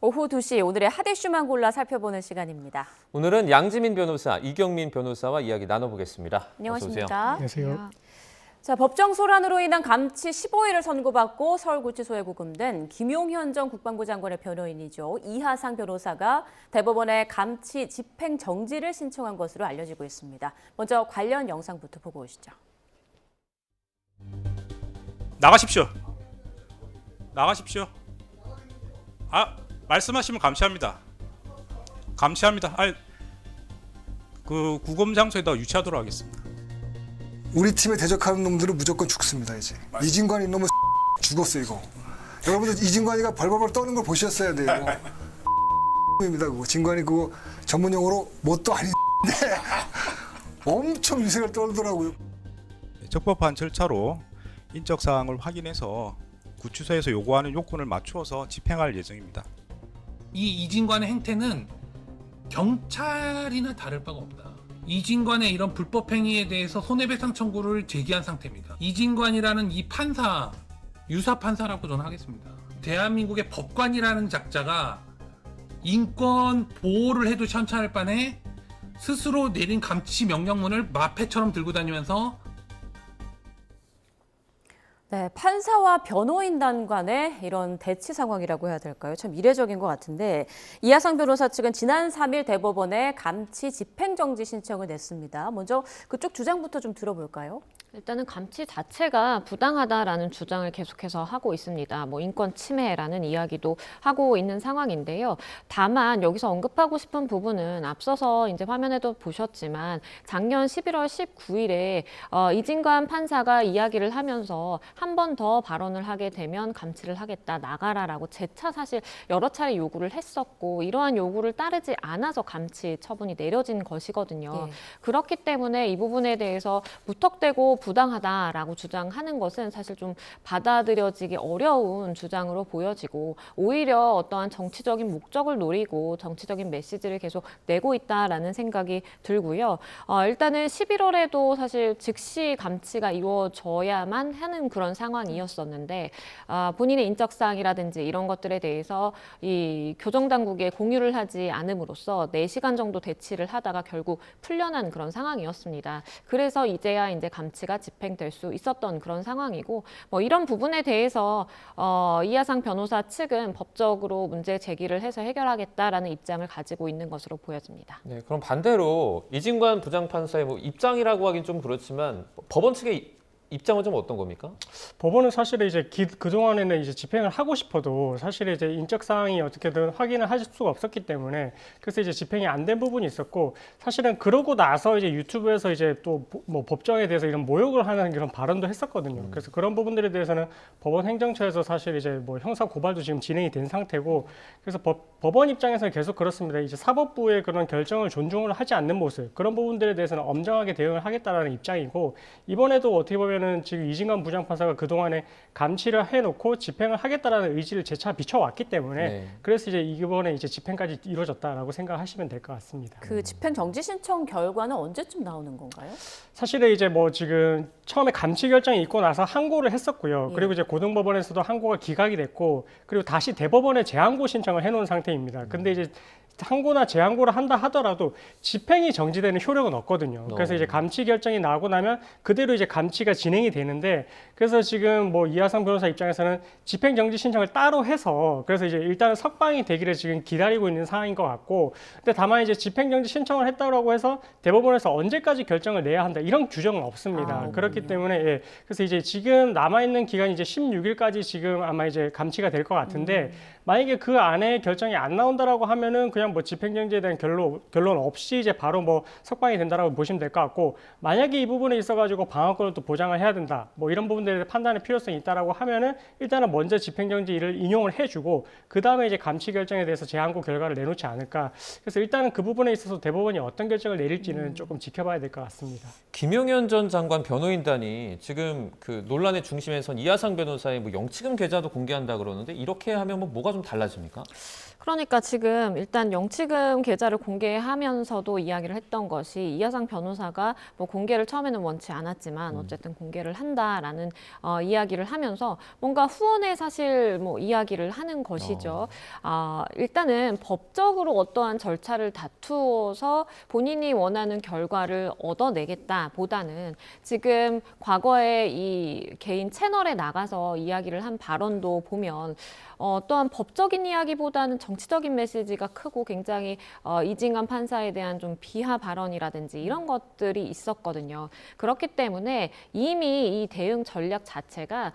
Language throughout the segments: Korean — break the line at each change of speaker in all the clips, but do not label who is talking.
오후 2시 오늘의 핫 이슈만 골라 살펴보는 시간입니다.
오늘은 양지민 변호사, 이경민 변호사와 이야기 나눠보겠습니다.
안녕하십니까?
안녕하세요.
자, 법정 소란으로 인한 감치 15일을 선고받고 서울구치소에 구금된 김용현 전 국방부 장관의 변호인이죠. 이하상 변호사가 대법원에 감치 집행 정지를 신청한 것으로 알려지고 있습니다. 먼저 관련 영상부터 보고 오시죠.
나가십시오. 나가십시오. 말씀하시면 감시합니다. 감시합니다. 그 구금 장소에다 유치하도록 하겠습니다.
우리 팀에 대적하는 놈들은 무조건 죽습니다. 이제 이진관 이놈은 죽었어 이거. 여러분들 이진관이가 벌벌벌 떠는 걸 보셨어야 돼요. 입니다 그거. 진관이 그거 전문 용어로 뭣도 아닌데 엄청 유세를 떨더라고요.
적법한 절차로 인적 사항을 확인해서 구치소에서 요구하는 요건을 맞추어서 집행할 예정입니다.
이 이진관의 행태는 경찰이나 다를 바가 없다. 이진관의 이런 불법 행위에 대해서 손해배상 청구를 제기한 상태입니다. 이진관이라는 이 판사, 유사 판사라고 저는 하겠습니다. 대한민국의 법관이라는 작자가 인권 보호를 해도 천천할 바에 스스로 내린 감치 명령문을 마패처럼 들고 다니면서
네, 판사와 변호인단 간의 이런 대치 상황이라고 해야 될까요? 참 이례적인 것 같은데 이하상 변호사 측은 지난 3일 대법원에 감치 집행정지 신청을 냈습니다. 먼저 그쪽 주장부터 좀 들어볼까요?
일단은 감치 자체가 부당하다라는 주장을 계속해서 하고 있습니다. 인권 침해라는 이야기도 하고 있는 상황인데요. 다만 여기서 언급하고 싶은 부분은 앞서서 이제 화면에도 보셨지만 작년 11월 19일에 이진관 판사가 이야기를 하면서 한 번 더 발언을 하게 되면 감치를 하겠다, 나가라라고 재차 사실 여러 차례 요구를 했었고 이러한 요구를 따르지 않아서 감치 처분이 내려진 것이거든요.
네.
그렇기 때문에 이 부분에 대해서 무턱대고 부당하다라고 주장하는 것은 사실 좀 받아들여지기 어려운 주장으로 보여지고 오히려 어떠한 정치적인 목적을 노리고 정치적인 메시지를 계속 내고 있다라는 생각이 들고요. 일단은 11월에도 사실 즉시 감치가 이루어져야만 하는 그런 상황이었었는데 본인의 인적사항이라든지 이런 것들에 대해서 이 교정당국에 공유를 하지 않음으로써 4시간 정도 대치를 하다가 결국 풀려난 그런 상황이었습니다. 그래서 이제야 이제 감치가 집행될 수 있었던 그런 상황이고 이런 부분에 대해서 이하상 변호사 측은 법적으로 문제 제기를 해서 해결하겠다라는 입장을 가지고 있는 것으로 보여집니다.
네, 그럼 반대로 이진관 부장판사의 입장이라고 하긴 좀 그렇지만 법원 측의 입장은 좀 어떤 겁니까?
법원은 사실 이제 그동안에는 이제 집행을 하고 싶어도 사실 이제 인적 사항이 어떻게든 확인을 하실 수가 없었기 때문에 그래서 이제 집행이 안 된 부분이 있었고 사실은 그러고 나서 이제 유튜브에서 이제 또 법정에 대해서 이런 모욕을 하는 그런 발언도 했었거든요. 그래서 그런 부분들에 대해서는 법원 행정처에서 사실 이제 형사 고발도 지금 진행이 된 상태고 그래서 법원 입장에서는 계속 그렇습니다. 이제 사법부의 그런 결정을 존중을 하지 않는 모습 그런 부분들에 대해서는 엄정하게 대응을 하겠다라는 입장이고 이번에도 어떻게 보면 지금 이진관 부장판사가 그동안에 감치를 해놓고 집행을 하겠다라는 의지를 재차 비춰왔기 때문에
네.
그래서 이제 이번에 이제 집행까지 이루어졌다라고 생각하시면 될 것 같습니다.
그 집행 정지 신청 결과는 언제쯤 나오는 건가요?
사실은 이제 지금 처음에 감치 결정이 있고 나서 항고를 했었고요. 그리고 이제 고등법원에서도 항고가 기각이 됐고 그리고 다시 대법원에 재항고 신청을 해놓은 상태입니다. 근데 이제 항고나 재항고를 한다 하더라도 집행이 정지되는 효력은 없거든요. 그래서 이제 감치 결정이 나오고 나면 그대로 이제 감치가 진행이 되는데 그래서 지금 이하상 변호사 입장에서는 집행 정지 신청을 따로 해서 그래서 이제 일단은 석방이 되기를 지금 기다리고 있는 상황인 것 같고 근데 다만 이제 집행 정지 신청을 했다고 해서 대법원에서 언제까지 결정을 내야 한다 이런 규정은 없습니다. 그렇기 때문에 그래서 이제 지금 남아 있는 기간이 이제 16일까지 지금 아마 이제 감치가 될 것 같은데 만약에 그 안에 결정이 안 나온다라고 하면은 그냥 집행정지에 대한 결론 없이 이제 바로 석방이 된다라고 보시면 될 것 같고 만약에 이 부분에 있어가지고 방어권을 또 보장을 해야 된다 이런 부분들에 대해 판단의 필요성이 있다라고 하면은 일단은 먼저 집행정지를 인용을 해주고 그 다음에 이제 감치 결정에 대해서 재항고 결과를 내놓지 않을까 그래서 일단은 그 부분에 있어서 대법원이 어떤 결정을 내릴지는 조금 지켜봐야 될 것 같습니다.
김용현 전 장관 변호인단이 지금 그 논란의 중심에 선 이하상 변호사의 영치금 계좌도 공개한다 그러는데 이렇게 하면 뭐가 좀 달라집니까?
그러니까 지금 일단 영치금 계좌를 공개하면서도 이야기를 했던 것이 이하상 변호사가 뭐 공개를 처음에는 원치 않았지만 어쨌든 공개를 한다라는 이야기를 하면서 뭔가 후원의 사실 뭐 이야기를 하는 것이죠. 일단은 법적으로 어떠한 절차를 다투어서 본인이 원하는 결과를 얻어내겠다 보다는 지금 과거에 이 개인 채널에 나가서 이야기를 한 발언도 보면 또한 법적인 이야기보다는 정치적인 메시지가 크고 굉장히 이진관 판사에 대한 좀 비하 발언이라든지 이런 것들이 있었거든요. 그렇기 때문에 이미 이 대응 전략 자체가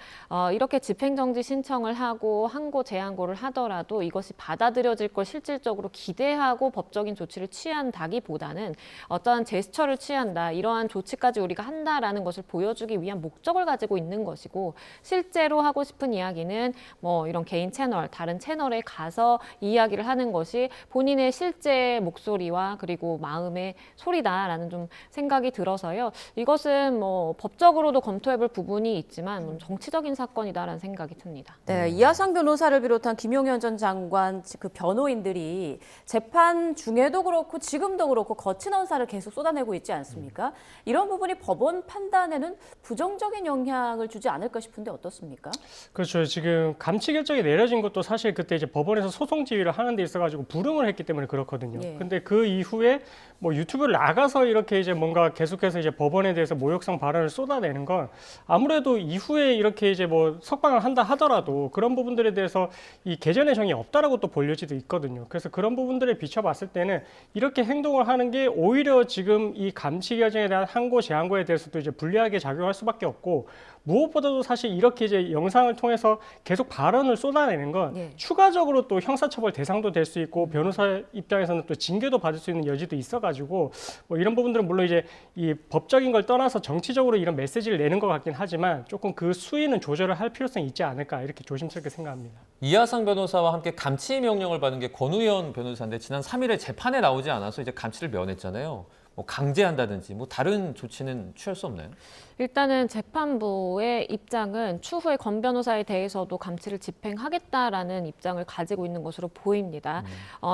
이렇게 집행정지 신청을 하고 항고 재항고를 하더라도 이것이 받아들여질 걸 실질적으로 기대하고 법적인 조치를 취한다기보다는 어떠한 제스처를 취한다, 이러한 조치까지 우리가 한다라는 것을 보여주기 위한 목적을 가지고 있는 것이고, 실제로 하고 싶은 이야기는 뭐 이런 개인 채널, 다른 채널에 가서 이야기를 하는 것이 본인의 실제 목소리와 그리고 마음의 소리다라는 좀 생각이 들어서요. 이것은 뭐 법적으로도 검토해볼 부분이 있지만 정치적인 사건이다라는 생각이 듭니다.
네, 이하상 변호사를 비롯한 김용현 전 장관 그 변호인들이 재판 중에도 그렇고 지금도 그렇고 거친 언사를 계속 쏟아내고 있지 않습니까? 이런 부분이 법원 판단에는 부정적인 영향을 주지 않을까 싶은데 어떻습니까?
그렇죠. 지금 감치 결정이 내려진 것도 사실 그때 이제 법원에서 소송 지휘를 하는 데 있어가지고 불응을 했기 때문에 그렇거든요.
예.
근데 그 이후에 뭐 유튜브를 나가서 이렇게 이제 뭔가 계속해서 이제 법원에 대해서 모욕성 발언을 쏟아내는 건 아무래도 이후에 이렇게 이제 뭐 석방을 한다 하더라도 그런 부분들에 대해서 이 개전의 정이 없다라고 또 볼 여지도 있거든요. 그래서 그런 부분들을 비춰봤을 때는 이렇게 행동을 하는 게 오히려 지금 이 감치 결정에 대한 항고 재항고에 대해서도 이제 불리하게 작용할 수밖에 없고, 무엇보다도 사실 이렇게 이제 영상을 통해서 계속 발언을 쏟아내는 건
예.
추가적으로 또 형사처벌 대상도 될 수 있고 변호사 입장에서는 또 징계도 받을 수 있는 여지도 있어가지고 뭐 이런 부분들은 물론 이제 이 법적인 걸 떠나서 정치적으로 이런 메시지를 내는 것 같긴 하지만 조금 그 수위는 조절을 할 필요성이 있지 않을까 이렇게 조심스럽게 생각합니다.
이하상 변호사와 함께 감치 명령을 받은 게 권우현 변호사인데 지난 3일에 재판에 나오지 않아서 이제 감치를 면했잖아요. 뭐 강제한다든지 뭐 다른 조치는 취할 수 없나요?
일단은 재판부의 입장은 추후에 권 변호사에 대해서도 감치를 집행하겠다라는 입장을 가지고 있는 것으로 보입니다.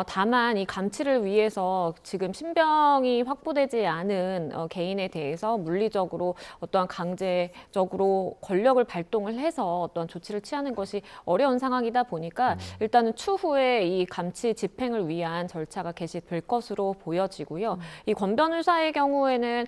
다만 이 감치를 위해서 지금 신병이 확보되지 않은 개인에 대해서 물리적으로 어떠한 강제적으로 권력을 발동을 해서 어떤 조치를 취하는 것이 어려운 상황이다 보니까 일단은 추후에 이 감치 집행을 위한 절차가 개시될 것으로 보여지고요. 이 권 변호사의 경우에는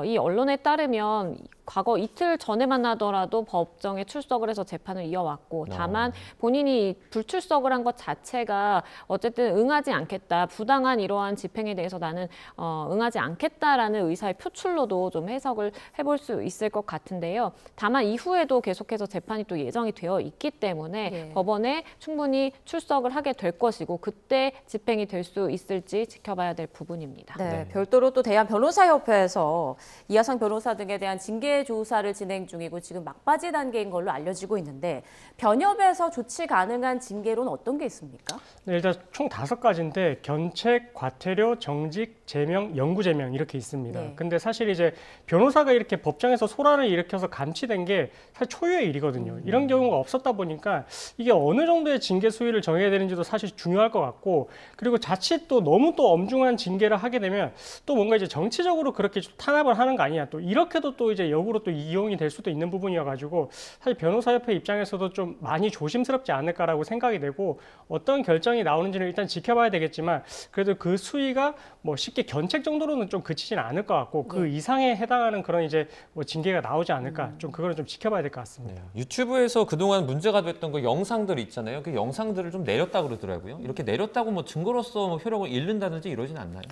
이 언론에 따르면 과거 이틀 전에만 하더라도 법정에 출석을 해서 재판을 이어왔고, 다만 본인이 불출석을 한 것 자체가 어쨌든 응하지 않겠다, 부당한 이러한 집행에 대해서 나는 응하지 않겠다라는 의사의 표출로도 좀 해석을 해볼 수 있을 것 같은데요. 다만 이후에도 계속해서 재판이 또 예정이 되어 있기 때문에
예.
법원에 충분히 출석을 하게 될 것이고 그때 집행이 될 수 있을지 지켜봐야 될 부분입니다.
네, 별도로 또 대한변호사협회에서 이하상 변호사 등에 대한 징계 조사를 진행 중이고 지금 막바지 단계인 걸로 알려지고 있는데, 변협에서 조치 가능한 징계로는 어떤 게 있습니까?
네, 일단 총 5가지인데 견책, 과태료, 정직, 제명, 영구제명 이렇게 있습니다.
네.
근데 사실 이제 변호사가 이렇게 법정에서 소란을 일으켜서 감치된 게 사실 초유의 일이거든요. 이런 경우가 없었다 보니까 이게 어느 정도의 징계 수위를 정해야 되는지도 사실 중요할 것 같고, 그리고 자칫 또 너무 또 엄중한 징계를 하게 되면 또 뭔가 이제 정치적으로 그렇게 좀 탄압을 하는 거 아니냐, 또 이렇게도 또 이제 역으로 또 이용이 될 수도 있는 부분이어가지고 사실 변호사협회 입장에서도 좀 많이 조심스럽지 않을까라고 생각이 되고, 어떤 결정이 나오는지는 일단 지켜봐야 되겠지만 그래도 그 수위가 뭐 쉽게 견책 정도로는 좀 그치지는 않을 것 같고 그 이상에 해당하는 그런 이제 뭐 징계가 나오지 않을까, 좀 그거는 좀 지켜봐야 될 것 같습니다.
유튜브에서 그동안 문제가 됐던 그 영상들 있잖아요. 그 영상들을 좀 내렸다 그러더라고요. 이렇게 내렸다고 뭐 증거로서 뭐 효력을 잃는다든지 이러진 않나요?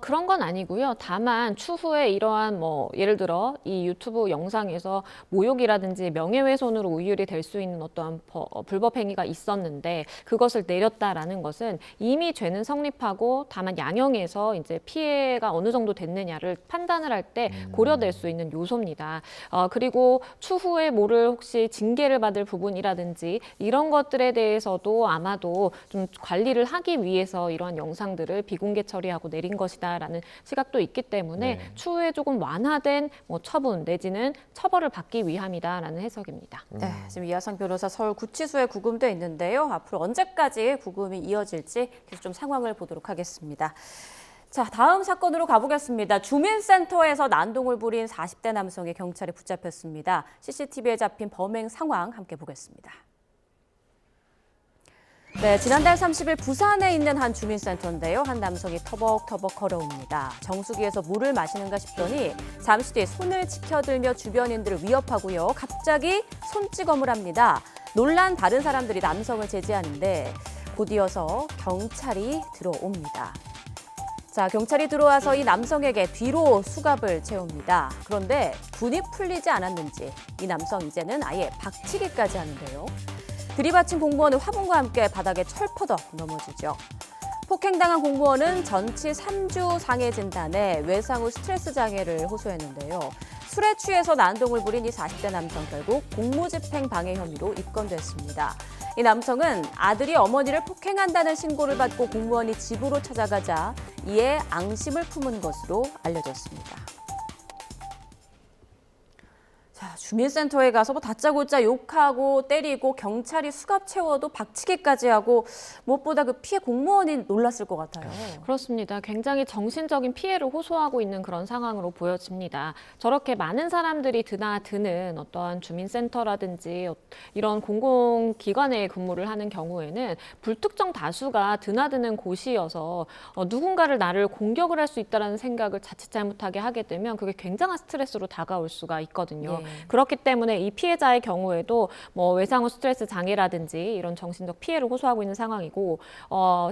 그런 건 아니고요. 다만 추후에 이러한 뭐 예를 들어 이 유튜브 영상에서 모욕이라든지 명예훼손으로 우율이 될 수 있는 어떠한 불법 행위가 있었는데 그것을 내렸다라는 것은 이미 죄는 성립하고 다만 양형에서 이제 피해가 어느 정도 됐느냐를 판단을 할 때 고려될 수 있는 요소입니다. 그리고 추후에 뭐를 혹시 징계를 받을 부분이라든지 이런 것들에 대해서도 아마도 좀 관리를 하기 위해서 이러한 영상들을 비공개 처리하고 내린 것이다라는 시각도 있기 때문에 추후에 조금 완화된 뭐 처분 보존 내지는 처벌을 받기 위함이다라는 해석입니다.
네, 지금 이하상 변호사 서울구치소에 구금돼 있는데요. 앞으로 언제까지 구금이 이어질지 계속 좀 상황을 보도록 하겠습니다. 자, 다음 사건으로 가보겠습니다. 주민센터에서 난동을 부린 40대 남성이 경찰에 붙잡혔습니다. CCTV에 잡힌 범행 상황 함께 보겠습니다. 네, 지난달 30일 부산에 있는 한 주민센터인데요. 한 남성이 터벅터벅 걸어옵니다. 정수기에서 물을 마시는가 싶더니 잠시 뒤에 손을 치켜들며 주변인들을 위협하고요. 갑자기 손찌검을 합니다. 놀란 다른 사람들이 남성을 제지하는데 곧이어서 경찰이 들어옵니다. 자, 경찰이 들어와서 이 남성에게 뒤로 수갑을 채웁니다. 그런데 분이 풀리지 않았는지 이 남성 이제는 아예 박치기까지 하는데요. 들이받친 공무원은 화분과 함께 바닥에 철퍼덕 넘어지죠. 폭행당한 공무원은 전치 3주 상해 진단에 외상 후 스트레스 장애를 호소했는데요. 술에 취해서 난동을 부린 이 40대 남성 결국 공무집행 방해 혐의로 입건됐습니다. 이 남성은 아들이 어머니를 폭행한다는 신고를 받고 공무원이 집으로 찾아가자 이에 앙심을 품은 것으로 알려졌습니다. 자, 주민센터에 가서 뭐 다짜고짜 욕하고 때리고 경찰이 수갑 채워도 박치기까지 하고 무엇보다 그 피해 공무원이 놀랐을 것 같아요.
그렇습니다. 굉장히 정신적인 피해를 호소하고 있는 그런 상황으로 보여집니다. 저렇게 많은 사람들이 드나드는 어떠한 주민센터라든지 이런 공공기관에 근무를 하는 경우에는 불특정 다수가 드나드는 곳이어서 누군가를 나를 공격을 할 수 있다는 생각을 자칫 잘못하게 하게 되면 그게 굉장한 스트레스로 다가올 수가 있거든요.
예.
그렇기 때문에 이 피해자의 경우에도 뭐 외상 후 스트레스 장애라든지 이런 정신적 피해를 호소하고 있는 상황이고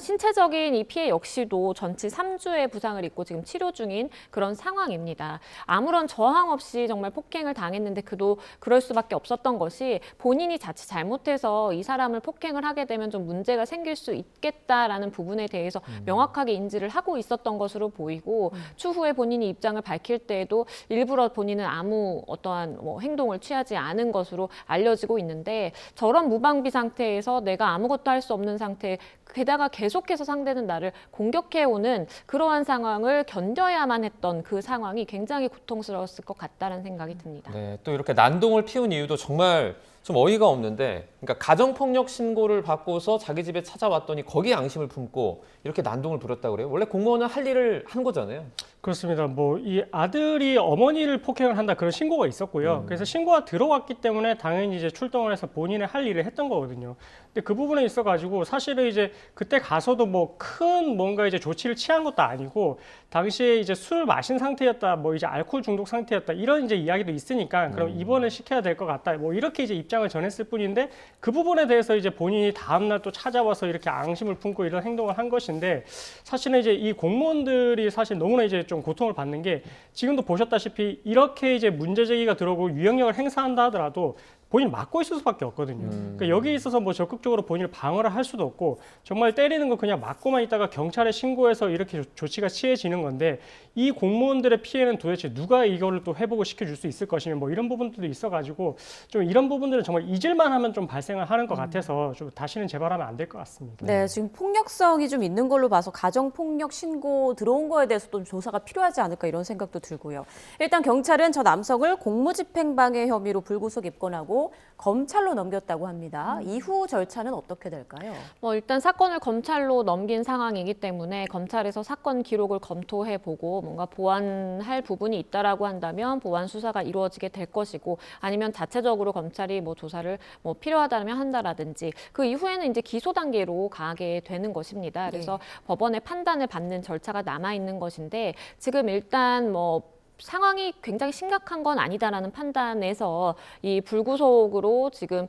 신체적인 이 피해 역시도 전치 3주의 부상을 입고 지금 치료 중인 그런 상황입니다. 아무런 저항 없이 정말 폭행을 당했는데 그도 그럴 수밖에 없었던 것이 본인이 자칫 잘못해서 이 사람을 폭행을 하게 되면 좀 문제가 생길 수 있겠다라는 부분에 대해서 명확하게 인지를 하고 있었던 것으로 보이고 추후에 본인이 입장을 밝힐 때에도 일부러 본인은 아무 어떠한 행동을 취하지 않은 것으로 알려지고 있는데 저런 무방비 상태에서 내가 아무것도 할 수 없는 상태 게다가 계속해서 상대는 나를 공격해오는 그러한 상황을 견뎌야만 했던 그 상황이 굉장히 고통스러웠을 것 같다는 생각이 듭니다.
네, 또 이렇게 난동을 피운 이유도 정말 좀 어이가 없는데, 그러니까 가정폭력 신고를 받고서 자기 집에 찾아왔더니 거기에 앙심을 품고 이렇게 난동을 부렸다고 그래요. 원래 공무원은 할 일을 한 거잖아요.
그렇습니다. 뭐 이 아들이 어머니를 폭행을 한다 그런 신고가 있었고요. 그래서 신고가 들어왔기 때문에 당연히 이제 출동을 해서 본인의 할 일을 했던 거거든요. 근데 그 부분에 있어가지고 사실은 이제 그때 가서도 뭐 큰 뭔가 이제 조치를 취한 것도 아니고 당시에 이제 술 마신 상태였다, 뭐 이제 알코올 중독 상태였다 이런 이제 이야기도 있으니까 그럼 입원을 시켜야 될 것 같다, 뭐 이렇게 이제 입장을 전했을 뿐인데 그 부분에 대해서 이제 본인이 다음날 또 찾아와서 이렇게 앙심을 품고 이런 행동을 한 것인데 사실은 이제 이 공무원들이 사실 너무나 이제 좀 고통을 받는 게 지금도 보셨다시피 이렇게 이제 문제 제기가 들어오고 유형력을 행사한다 하더라도 본인 막고 있을 수밖에 없거든요. 그러니까 여기에 있어서 뭐 적극적으로 본인을 방어를 할 수도 없고 정말 때리는 거 그냥 막고만 있다가 경찰에 신고해서 이렇게 조치가 취해지는 건데 이 공무원들의 피해는 도대체 누가 이거를 또 회복을 시켜줄 수 있을 것이며 뭐 이런 부분들도 있어가지고 좀 이런 부분들은 정말 잊을만 하면 좀 발생을 하는 것 같아서 좀 다시는 재발하면 안 될 것 같습니다.
네, 지금 폭력성이 좀 있는 걸로 봐서 가정폭력 신고 들어온 거에 대해서 좀 조사가 필요하지 않을까 이런 생각도 들고요. 일단 경찰은 저 남성을 공무집행방해 혐의로 불구속 입건하고 검찰로 넘겼다고 합니다. 이후 절차는 어떻게 될까요?
일단 사건을 검찰로 넘긴 상황이기 때문에 검찰에서 사건 기록을 검토해보고 뭔가 보완할 부분이 있다라고 한다면 보완 수사가 이루어지게 될 것이고 아니면 자체적으로 검찰이 뭐 조사를 뭐 필요하다면 한다라든지 그 이후에는 이제 기소 단계로 가게 되는 것입니다. 그래서 법원의 판단을 받는 절차가 남아 있는 것인데 지금 일단 뭐 상황이 굉장히 심각한 건 아니다라는 판단에서 이 불구속으로 지금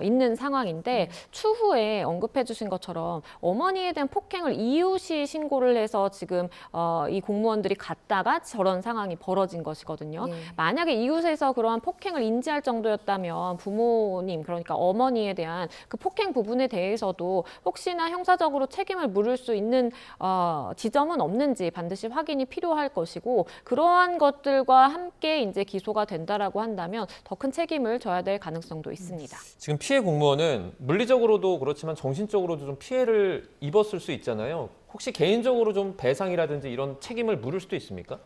있는 상황인데 추후에 언급해 주신 것처럼 어머니에 대한 폭행을 이웃이 신고를 해서 지금 이 공무원들이 갔다가 저런 상황이 벌어진 것이거든요. 만약에 이웃에서 그러한 폭행을 인지할 정도였다면 부모님 그러니까 어머니에 대한 그 폭행 부분에 대해서도 혹시나 형사적으로 책임을 물을 수 있는 지점은 없는지 반드시 확인이 필요할 것이고 그러한 것들과 함께 이제 기소가 된다라고 한다면 더 큰 책임을 져야 될 가능성도 있습니다.
지금 피해 공무원은 물리적으로도 그렇지만 정신적으로도 좀 피해를 입었을 수 있잖아요. 혹시 개인적으로 좀 배상이라든지 이런 책임을 물을 수도 있습니까?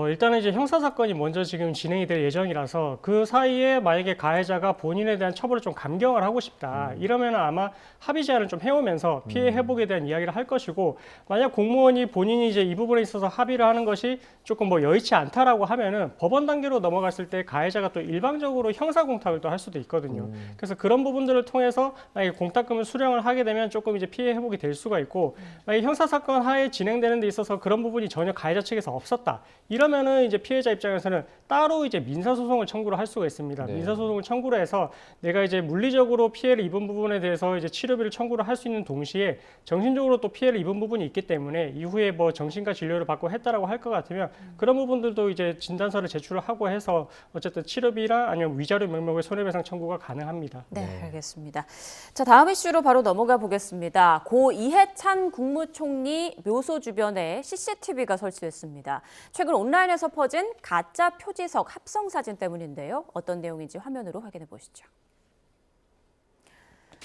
일단은 이제 형사 사건이 먼저 지금 진행이 될 예정이라서 그 사이에 만약에 가해자가 본인에 대한 처벌을 좀 감경을 하고 싶다. 이러면 아마 합의 제한을 좀 해오면서 피해 회복에 대한 이야기를 할 것이고, 만약 공무원이 본인이 이제 이 부분에 있어서 합의를 하는 것이 조금 뭐 여의치 않다라고 하면은 법원 단계로 넘어갔을 때 가해자가 또 일방적으로 형사 공탁을 또 할 수도 있거든요. 그래서 그런 부분들을 통해서 만약에 공탁금을 수령을 하게 되면 조금 이제 피해 회복이 될 수가 있고, 만약에 형사 사건 하에 진행되는 데 있어서 그런 부분이 전혀 가해자 측에서 없었다. 이러면은 이제 피해자 입장에서는 따로 이제 민사소송을 청구를 할 수가 있습니다.
네.
민사소송을 청구를 해서 내가 이제 물리적으로 피해를 입은 부분에 대해서 이제 치료비를 청구를 할 수 있는 동시에 정신적으로 또 피해를 입은 부분이 있기 때문에 이후에 뭐 정신과 진료를 받고 했다라고 할 것 같으면 그런 부분들도 이제 진단서를 제출을 하고 해서 어쨌든 치료비나 아니면 위자료 명목의 손해배상 청구가 가능합니다.
네, 알겠습니다. 자, 다음 이슈로 바로 넘어가 보겠습니다. 고 이해찬 국무총리 묘소 주변에 CCTV가 설치됐습니다. 최근 온라인에서 퍼진 가짜 표지석 합성 사진 때문인데요. 어떤 내용인지 화면으로 확인해 보시죠.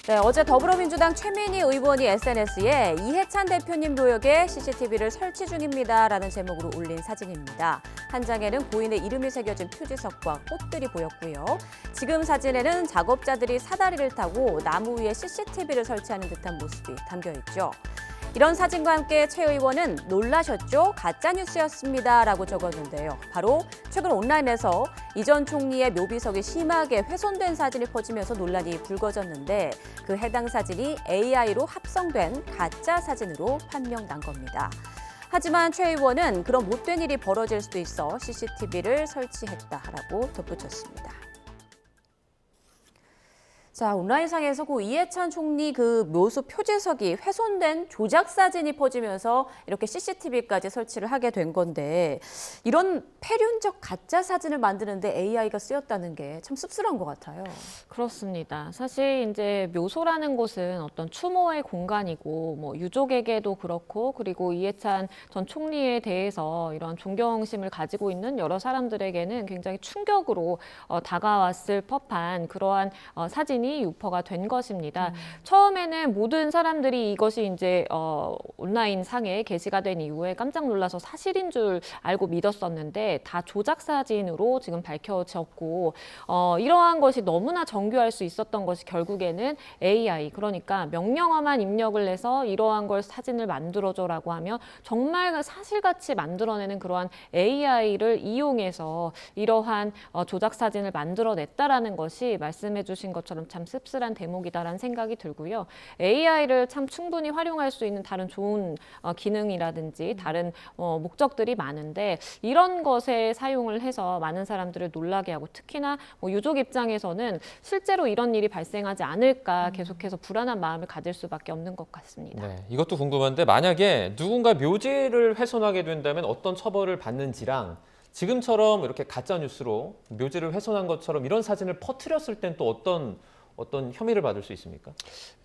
네, 어제 더불어민주당 최민희 의원이 SNS에 이해찬 대표님 묘역에 CCTV를 설치 중입니다라는 제목으로 올린 사진입니다. 한 장에는 고인의 이름이 새겨진 표지석과 꽃들이 보였고요. 지금 사진에는 작업자들이 사다리를 타고 나무 위에 CCTV를 설치하는 듯한 모습이 담겨 있죠. 이런 사진과 함께 최 의원은 놀라셨죠? 가짜뉴스였습니다라고 적었는데요. 바로 최근 온라인에서 이 전 총리의 묘비석이 심하게 훼손된 사진이 퍼지면서 논란이 불거졌는데 그 해당 사진이 AI로 합성된 가짜 사진으로 판명난 겁니다. 하지만 최 의원은 그런 못된 일이 벌어질 수도 있어 CCTV를 설치했다라고 덧붙였습니다. 자, 온라인상에서 고 이해찬 총리 그 묘소 표지석이 훼손된 조작 사진이 퍼지면서 이렇게 CCTV까지 설치를 하게 된 건데, 이런 폐륜적 가짜 사진을 만드는데 AI가 쓰였다는 게 참 씁쓸한 것 같아요.
그렇습니다. 사실 이제 묘소라는 곳은 어떤 추모의 공간이고 뭐 유족에게도 그렇고, 그리고 이해찬 전 총리에 대해서 이런 존경심을 가지고 있는 여러 사람들에게는 굉장히 충격으로 다가왔을 법한 그러한 사진이 유포가 된 것입니다. 처음에는 모든 사람들이 이것이 이제 온라인 상에 게시가 된 이후에 깜짝 놀라서 사실인 줄 알고 믿었었는데 다 조작 사진으로 지금 밝혀졌고, 이러한 것이 너무나 정교할 수 있었던 것이 결국에는 AI, 그러니까 명령어만 입력을 해서 이러한 걸 사진을 만들어줘라고 하면 정말 사실같이 만들어내는 그러한 AI를 이용해서 이러한 조작 사진을 만들어냈다라는 것이 말씀해 주신 것처럼 참 씁쓸한 대목이다라는 생각이 들고요. AI를 참 충분히 활용할 수 있는 다른 좋은 기능이라든지 다른 목적들이 많은데, 이런 것에 사용을 해서 많은 사람들을 놀라게 하고, 특히나 뭐 유족 입장에서는 실제로 이런 일이 발생하지 않을까 계속해서 불안한 마음을 가질 수밖에 없는 것 같습니다.
네, 이것도 궁금한데 만약에 누군가 묘지를 훼손하게 된다면 어떤 처벌을 받는지랑, 지금처럼 이렇게 가짜 뉴스로 묘지를 훼손한 것처럼 이런 사진을 퍼뜨렸을 땐 또 어떤 혐의를 받을 수 있습니까?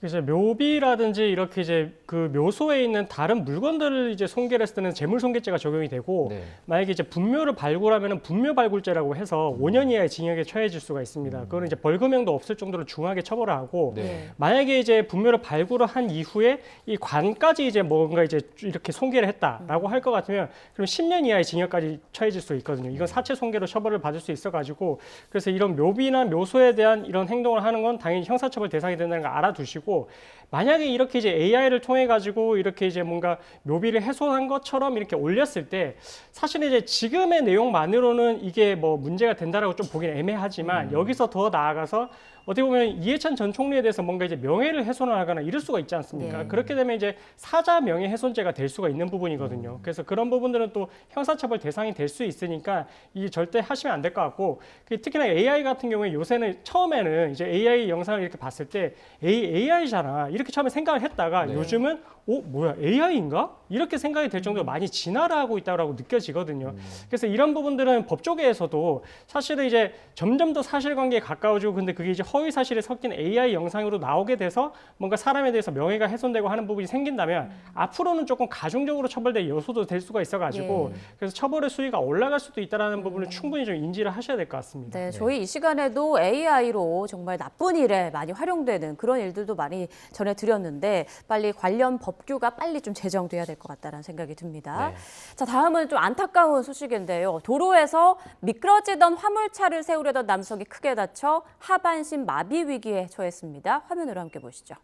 이제 묘비라든지 이렇게 이제 그 묘소에 있는 다른 물건들을 이제 손괴를 했을 때는 재물손괴죄가 적용이 되고,
네.
만약에 이제 분묘를 발굴하면은 분묘발굴죄라고 해서 5년 이하의 징역에 처해질 수가 있습니다. 그거는 이제 벌금형도 없을 정도로 중하게 처벌을 하고,
네.
만약에 이제 분묘를 발굴을 한 이후에 이 관까지 이제 뭔가 이제 이렇게 손괴를 했다라고 할 것 같으면 그럼 10년 이하의 징역까지 처해질 수 있거든요. 이건 사체 손괴로 처벌을 받을 수 있어가지고, 그래서 이런 묘비나 묘소에 대한 이런 행동을 하는 건 당연히 형사처벌 대상이 된다는 걸 알아두시고, 만약에 이렇게 이제 AI를 통해 가지고 이렇게 이제 뭔가 묘비를 훼손한 것처럼 이렇게 올렸을 때, 사실은 이제 지금의 내용만으로는 이게 뭐 문제가 된다라고 좀 보기는 애매하지만, 여기서 더 나아가서 어떻게 보면 이해찬 전 총리에 대해서 뭔가 이제 명예를 훼손을 하거나 이럴 수가 있지 않습니까?
네.
그렇게 되면 이제 사자 명예훼손죄가 될 수가 있는 부분이거든요. 그래서 그런 부분들은 또 형사처벌 대상이 될 수 있으니까 이 절대 하시면 안 될 것 같고, 특히나 AI 같은 경우에 요새는 처음에는 이제 AI 영상을 이렇게 봤을 때 AI잖아 이렇게 처음에 생각을 했다가
네.
요즘은 뭐야 AI인가? 이렇게 생각이 될 정도로 많이 진화를 하고 있다고 느껴지거든요. 그래서 이런 부분들은 법조계에서도 사실은 이제 점점 더 사실관계에 가까워지고, 근데 그게 이제 허위 사실에 섞인 AI 영상으로 나오게 돼서 뭔가 사람에 대해서 명예가 훼손되고 하는 부분이 생긴다면 앞으로는 조금 가중적으로 처벌될 요소도 될 수가 있어가지고, 그래서 처벌의 수위가 올라갈 수도 있다는 부분을 충분히 좀 인지를 하셔야 될 것 같습니다.
네, 저희 이 시간에도 AI로 정말 나쁜 일에 많이 활용되는 그런 일들도 많이 전해드렸는데, 빨리 관련 법 법규가 빨리 좀 제정돼야 될 것 같다는 생각이 듭니다.
네.
자, 다음은 좀 안타까운 소식인데요. 도로에서 미끄러지던 화물차를 세우려던 남성이 크게 다쳐 하반신 마비 위기에 처했습니다. 화면으로 함께 보시죠.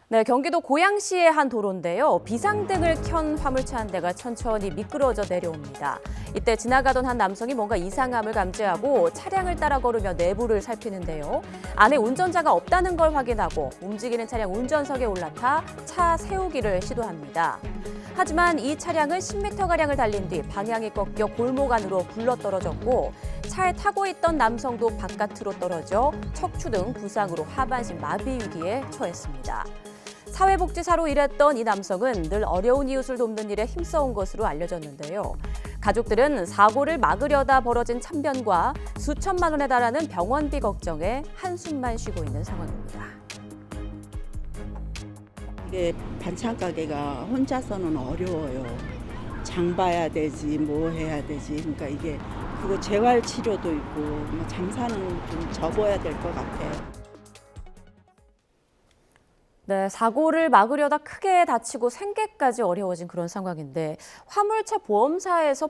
네, 경기도 고양시의 한 도로인데요. 비상등을 켠 화물차 한 대가 천천히 미끄러져 내려옵니다. 이때 지나가던 한 남성이 뭔가 이상함을 감지하고 차량을 따라 걸으며 내부를 살피는데요. 안에 운전자가 없다는 걸 확인하고 움직이는 차량 운전석에 올라타 차 세우기를 시도합니다. 하지만 이 차량은 10m가량을 달린 뒤 방향이 꺾여 골목 안으로 굴러떨어졌고 차에 타고 있던 남성도 바깥으로 떨어져 척추 등 부상으로 하반신 마비 위기에 처했습니다. 사회복지사로 일했던 이 남성은 늘 어려운 이웃을 돕는 일에 힘써온 것으로 알려졌는데요. 가족들은 사고를 막으려다 벌어진 참변과 수천만 원에 달하는 병원비 걱정에 한숨만 쉬고 있는 상황입니다.
이게 반찬 가게가 혼자서는 어려워요. 장 봐야 되지, 뭐 해야 되지. 그러니까 이게 그거 재활 치료도 있고 뭐 장사는 좀 접어야 될 것 같아요.
네, 사고를 막으려다 크게 다치고 생계까지 어려워진 그런 상황인데 화물차 보험사에서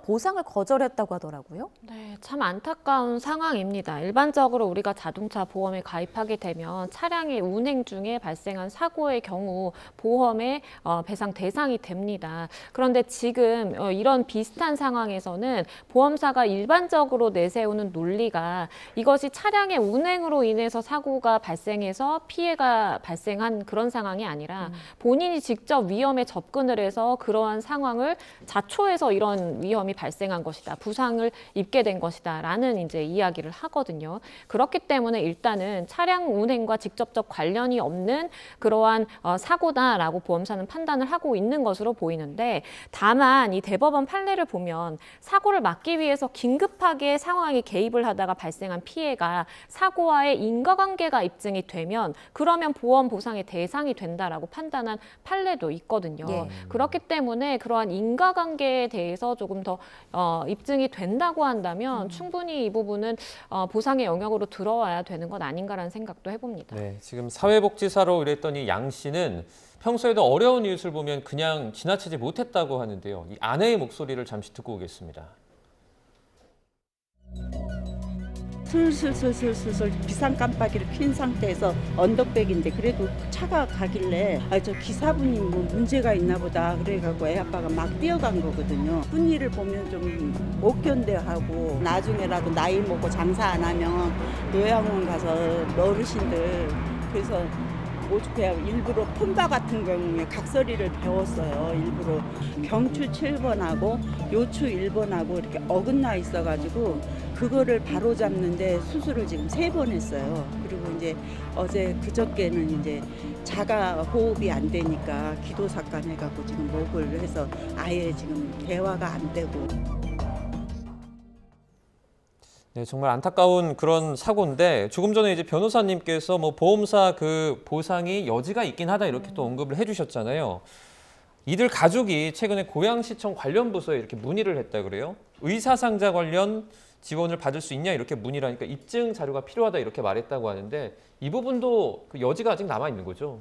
보상을 거절했다고 하더라고요.
네, 참 안타까운 상황입니다. 일반적으로 우리가 자동차 보험에 가입하게 되면 차량의 운행 중에 발생한 사고의 경우 보험의 배상 대상이 됩니다. 그런데 지금 이런 비슷한 상황에서는 보험사가 일반적으로 내세우는 논리가 이것이 차량의 운행으로 인해서 사고가 발생해서 피해가 발생한 그런 상황이 아니라 본인이 직접 위험에 접근을 해서 그러한 상황을 자초해서 이런 위험이 발생한 것이다. 부상을 입게 된 것이다. 라는 이제 이야기를 하거든요. 그렇기 때문에 일단은 차량 운행과 직접적 관련이 없는 그러한 사고다라고 보험사는 판단을 하고 있는 것으로 보이는데 다만 이 대법원 판례를 보면 사고를 막기 위해서 긴급하게 상황에 개입을 하다가 발생한 피해가 사고와의 인과관계가 입증이 되면 그러면 보험 보상의 대상이 된다라고 판단한 판례도 있거든요.
예.
그렇기 때문에 그러한 인과관계에 대해서 조금 더 입증이 된다고 한다면 충분히 이 부분은 보상의 영역으로 들어와야 되는 것 아닌가라는 생각도 해봅니다.
네, 지금 사회복지사로 일했던 이 양 씨는 평소에도 어려운 이웃을 보면 그냥 지나치지 못했다고 하는데요. 이 아내의 목소리를 잠시 듣고 오겠습니다.
슬슬 비상 깜빡이를 킨 상태에서 언덕백인데 그래도 차가 가길래 저 기사분이 뭐 문제가 있나 보다 그래갖고 애 아빠가 막 뛰어간 거거든요. 분일을 보면 좀 못 견뎌하고 나중에라도 나이 먹고 장사 안 하면 요양원 가서 어르신들 그래서 오죽해야 일부러 폰바 같은 경우에 각설이를 배웠어요. 일부러 경추 7번하고 요추 1번하고 이렇게 어긋나 있어가지고 그거를 바로 잡는데 수술을 지금 3번 했어요. 그리고 이제 어제 그저께는 이제 자가 호흡이 안 되니까 기도삭간 해갖고 지금 목을 해서 아예 지금 대화가 안 되고.
네, 정말 안타까운 그런 사고인데 조금 전에 이제 변호사님께서 뭐 보험사 그 보상이 여지가 있긴 하다 이렇게 또 언급을 해주셨잖아요. 이들 가족이 최근에 고양시청 관련 부서에 이렇게 문의를 했다 그래요. 의사상자 관련 지원을 받을 수 있냐 이렇게 문의를 하니까 입증 자료가 필요하다 이렇게 말했다고 하는데 이 부분도 그 여지가 아직 남아 있는 거죠.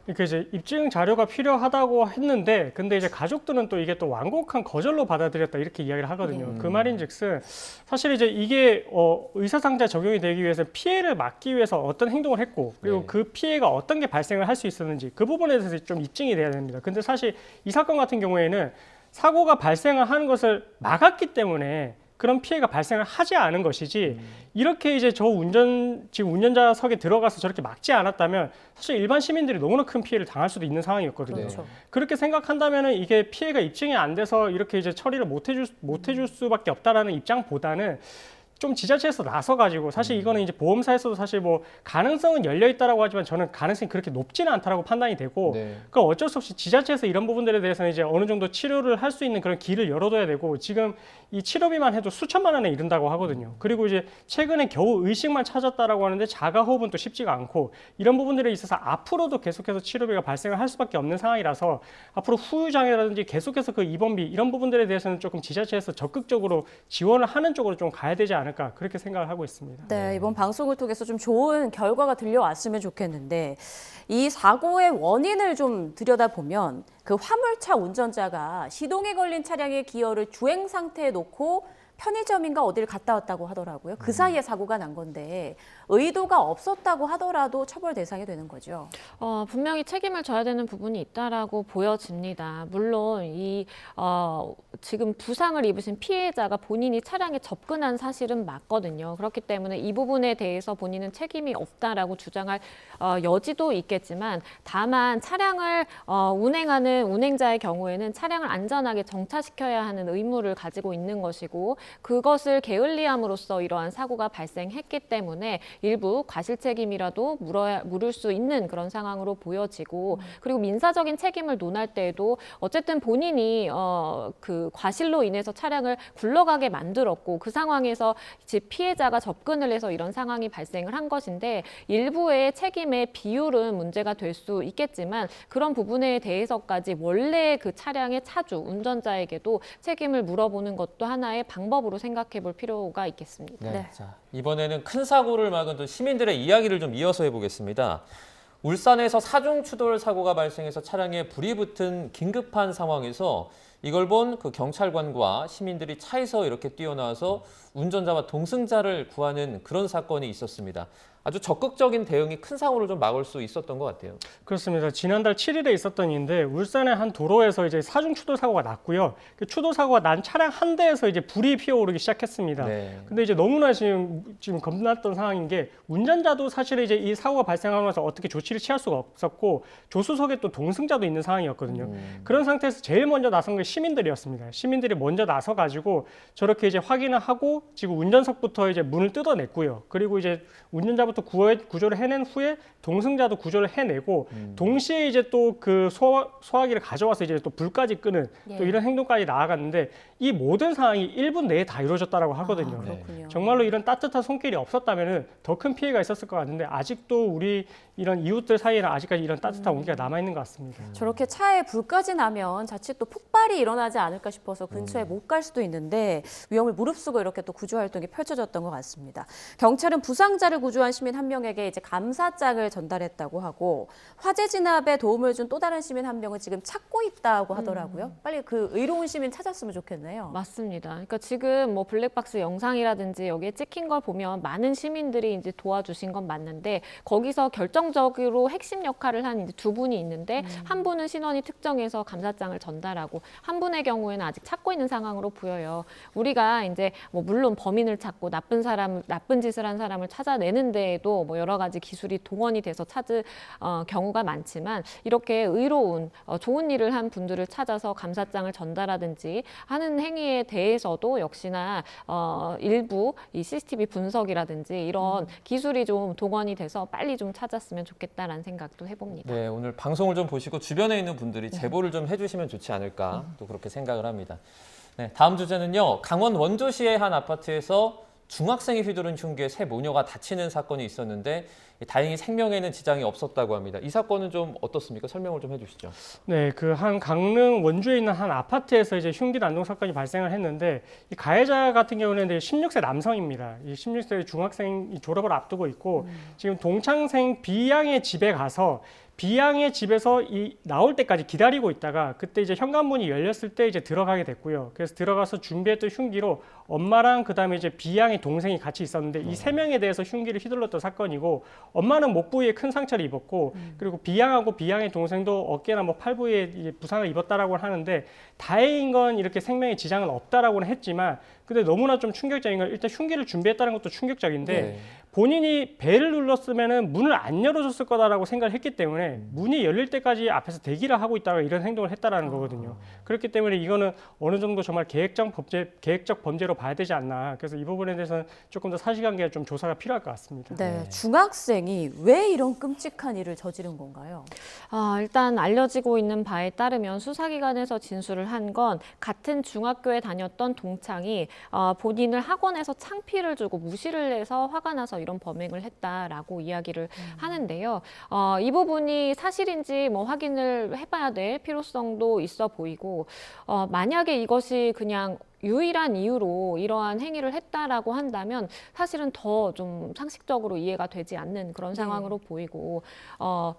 그러니까 이제 입증 자료가 필요하다고 했는데 근데 이제 가족들은 또 이게 또 완곡한 거절로 받아들였다 이렇게 이야기를 하거든요. 그 말인즉슨 사실 이제 이게 의사상자 적용이 되기 위해서 피해를 막기 위해서 어떤 행동을 했고 그리고
네.
그 피해가 어떤 게 발생을 할 수 있었는지 그 부분에 대해서 좀 입증이 돼야 됩니다. 근데 사실 이 사건 같은 경우에는 사고가 발생을 하는 것을 막았기 때문에 그런 피해가 발생을 하지 않은 것이지 이렇게 이제 지금 운전자석에 들어가서 저렇게 막지 않았다면 사실 일반 시민들이 너무나 큰 피해를 당할 수도 있는 상황이었거든요.
그렇죠.
그렇게 생각한다면은 이게 피해가 입증이 안 돼서 이렇게 이제 처리를 못 해줄 수밖에 없다라는 입장보다는 좀 지자체에서 나서가지고 사실 이거는 이제 보험사에서도 사실 뭐 가능성은 열려 있다라고 하지만 저는 가능성이 그렇게 높지는 않다라고 판단이 되고
네.
그 어쩔 수 없이 지자체에서 이런 부분들에 대해서는 이제 어느 정도 치료를 할 수 있는 그런 길을 열어둬야 되고 지금 이 치료비만 해도 수천만 원에 이른다고 하거든요. 그리고 이제 최근에 겨우 의식만 찾았다라고 하는데 자가호흡은 또 쉽지가 않고 이런 부분들에 있어서 앞으로도 계속해서 치료비가 발생을 할 수밖에 없는 상황이라서 앞으로 후유장애라든지 계속해서 그 입원비 이런 부분들에 대해서는 조금 지자체에서 적극적으로 지원을 하는 쪽으로 좀 가야 되지 않을까. 않을까 그렇게 생각을 하고 있습니다.
네, 이번 방송을 통해서 좀 좋은 결과가 들려왔으면 좋겠는데 이 사고의 원인을 좀 들여다보면 그 화물차 운전자가 시동에 걸린 차량의 기어를 주행 상태에 놓고 편의점인가 어디를 갔다 왔다고 하더라고요. 그 사이에 사고가 난 건데 의도가 없었다고 하더라도 처벌 대상이 되는 거죠.
분명히 책임을 져야 되는 부분이 있다라고 보여집니다. 물론 지금 부상을 입으신 피해자가 본인이 차량에 접근한 사실은 맞거든요. 그렇기 때문에 이 부분에 대해서 본인은 책임이 없다라고 주장할 여지도 있겠지만 다만 차량을 운행하는 운행자의 경우에는 차량을 안전하게 정차시켜야 하는 의무를 가지고 있는 것이고 그것을 게을리함으로써 이러한 사고가 발생했기 때문에 일부 과실 책임이라도 물을 수 있는 그런 상황으로 보여지고 그리고 민사적인 책임을 논할 때에도 어쨌든 본인이 그 과실로 인해서 차량을 굴러가게 만들었고 그 상황에서 이제 피해자가 접근을 해서 이런 상황이 발생을 한 것인데 일부의 책임의 비율은 문제가 될 수 있겠지만 그런 부분에 대해서까지 원래 그 차량의 차주 운전자에게도 책임을 물어보는 것도 하나의 방법으로 생각해 볼 필요가 있겠습니다.
네.
네.
자, 이번에는 큰 사고를 막은 또 시민들의 이야기를 좀 이어서 해보겠습니다. 울산에서 사중 추돌 사고가 발생해서 차량에 불이 붙은 긴급한 상황에서 이걸 본 그 경찰관과 시민들이 차에서 이렇게 뛰어나와서 운전자와 동승자를 구하는 그런 사건이 있었습니다. 아주 적극적인 대응이 큰 사고를 좀 막을 수 있었던 것 같아요.
그렇습니다. 지난달 7일에 있었던 일인데 울산의 한 도로에서 이제 사중 추돌 사고가 났고요. 그 추돌 사고가 난 차량 한 대에서 이제 불이 피어오르기 시작했습니다.
네.
근데 이제 너무나 지금 겁났던 상황인 게 운전자도 사실 이제 이 사고가 발생하면서 어떻게 조치를 취할 수가 없었고 조수석에 또 동승자도 있는 상황이었거든요. 그런 상태에서 제일 먼저 나선 게 시민들이었습니다. 시민들이 먼저 나서 가지고 저렇게 이제 확인을 하고 지금 운전석부터 이제 문을 뜯어냈고요. 그리고 이제 운전자부터 구조를 해낸 후에 동승자도 구조를 해내고 동시에 이제 또 그 소화기를 가져와서 이제 또 불까지 끄는 또 이런 행동까지 나아갔는데 이 모든 상황이 1분 내에 다 이루어졌다고 하거든요.
그렇군요.
정말로 이런 따뜻한 손길이 없었다면은 더 큰 피해가 있었을 것 같은데 아직도 우리 이런 이웃들 사이에는 아직까지 이런 따뜻한 온기가 남아 있는 것 같습니다.
저렇게 차에 불까지 나면 자칫 또 폭발이 일어나지 않을까 싶어서 근처에 못 갈 수도 있는데 위험을 무릅쓰고 이렇게 또 구조 활동이 펼쳐졌던 것 같습니다. 경찰은 부상자를 구조한 시민 한 명에게 이제 감사장을 전달했다고 하고 화재 진압에 도움을 준 또 다른 시민 한 명은 지금 찾고 있다고 하더라고요. 빨리 그 의로운 시민 찾았으면 좋겠네요.
맞습니다. 그러니까 지금 뭐 블랙박스 영상이라든지 여기에 찍힌 걸 보면 많은 시민들이 이제 도와주신 건 맞는데 거기서 결정적으로 핵심 역할을 한 이제 두 분이 있는데 한 분은 신원이 특정해서 감사장을 전달하고 한 분의 경우에는 아직 찾고 있는 상황으로 보여요. 우리가 이제 뭐 물론 범인을 찾고 나쁜 짓을 한 사람을 찾아내는 데에도 뭐 여러 가지 기술이 동원이 돼서 찾을 경우가 많지만 이렇게 의로운 좋은 일을 한 분들을 찾아서 감사장을 전달하든지 하는 행위에 대해서도 역시나 일부 이 CCTV 분석이라든지 이런 기술이 좀 동원이 돼서 빨리 좀 찾았으면 좋겠다라는 생각도 해봅니다.
네, 오늘 방송을 좀 보시고 주변에 있는 분들이 제보를 좀 해주시면 좋지 않을까 또 그렇게 생각을 합니다. 네, 다음 주제는요. 강원 원주시의 한 아파트에서 중학생이 휘두른 흉기에 세 모녀가 다치는 사건이 있었는데 다행히 생명에는 지장이 없었다고 합니다. 이 사건은 좀 어떻습니까? 설명을 좀 해주시죠.
네, 그 한 강릉 원주에 있는 한 아파트에서 이제 흉기 난동 사건이 발생을 했는데 이 가해자 같은 경우는 16세 남성입니다. 이 16세 중학생 졸업을 앞두고 있고 지금 동창생 B양의 집에 가서 B양의 집에서 나올 때까지 기다리고 있다가 그때 이제 현관문이 열렸을 때 이제 들어가게 됐고요. 그래서 들어가서 준비했던 흉기로 엄마랑 그다음에 이제 B양의 동생이 같이 있었는데 이 세 명에 대해서 흉기를 휘둘렀던 사건이고 엄마는 목 부위에 큰 상처를 입었고 그리고 B양하고 B양의 동생도 어깨나 뭐 팔 부위에 이제 부상을 입었다라고 하는데 다행인 건 이렇게 생명에 지장은 없다라고는 했지만 근데 너무나 좀 충격적인 건 일단 흉기를 준비했다는 것도 충격적인데
네.
본인이 벨을 눌렀으면은 문을 안 열어줬을 거다라고 생각을 했기 때문에 문이 열릴 때까지 앞에서 대기를 하고 있다가 이런 행동을 했다라는 거거든요. 그렇기 때문에 이거는 어느 정도 정말 계획적 범죄로 봐야 되지 않나. 그래서 이 부분에 대해서는 조금 더 사실관계가 좀 조사가 필요할 것 같습니다.
네, 중학생이 왜 이런 끔찍한 일을 저지른 건가요?
일단 알려지고 있는 바에 따르면 수사기관에서 진술을 한 건 같은 중학교에 다녔던 동창이 본인을 학원에서 창피를 주고 무시를 해서 화가 나서 이런 범행을 했다라고 이야기를 하는데요. 이 부분이 사실인지 뭐 확인을 해봐야 될 필요성도 있어 보이고 만약에 이것이 그냥 유일한 이유로 이러한 행위를 했다라고 한다면 사실은 더 좀 상식적으로 이해가 되지 않는 그런 상황으로 보이고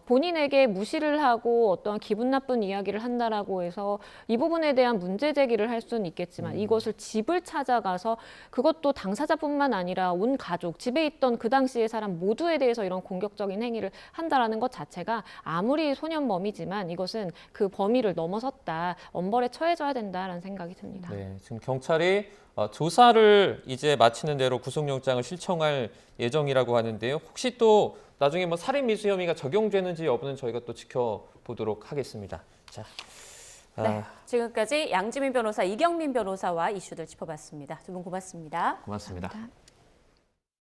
본인에게 무시를 하고 어떤 기분 나쁜 이야기를 한다라고 해서 이 부분에 대한 문제 제기를 할 수는 있겠지만 이것을 집을 찾아가서 그것도 당사자뿐만 아니라 온 가족, 집에 있던 그 당시의 사람 모두에 대해서 이런 공격적인 행위를 한다라는 것 자체가 아무리 소년범이지만 이것은 그 범위를 넘어섰다, 엄벌에 처해져야 된다라는 생각이 듭니다.
네, 지금 경찰이 조사를 이제 마치는 대로 구속영장을 신청할 예정이라고 하는데요. 혹시 또 나중에 뭐 살인 미수 혐의가 적용되는지 여부는 저희가 또 지켜보도록 하겠습니다. 자,
네, 지금까지 양지민 변호사, 이경민 변호사와 이슈들 짚어봤습니다. 두 분 고맙습니다.
고맙습니다.
감사합니다.